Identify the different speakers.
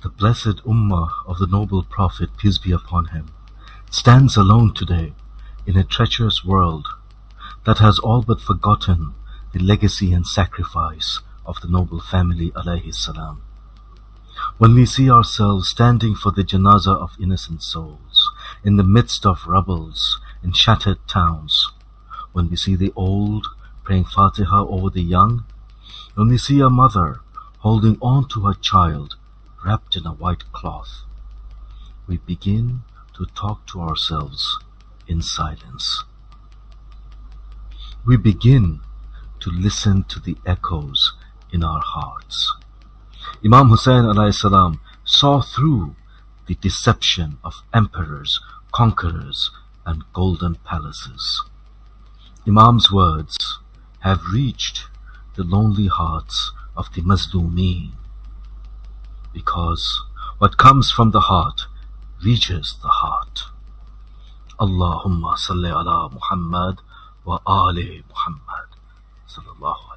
Speaker 1: The blessed Ummah of the noble Prophet, peace be upon him, stands alone today in a treacherous world that has all but forgotten the legacy and sacrifice of the noble family alayhi salam. When we see ourselves standing for the janazah of innocent souls in the midst of rubbles in shattered towns, when we see the old praying Fatiha over the young, when we see a mother holding on to her child wrapped in a white cloth, we begin to talk to ourselves in silence. We begin to listen to the echoes in our hearts. Imam Hussain alayhi salam saw through the deception of emperors, conquerors, and golden palaces. Imam's words have reached the lonely hearts of the Mazlumeen, because what comes from the heart reaches the heart. Allahumma salli ala Muhammad wa ali Muhammad sallallahu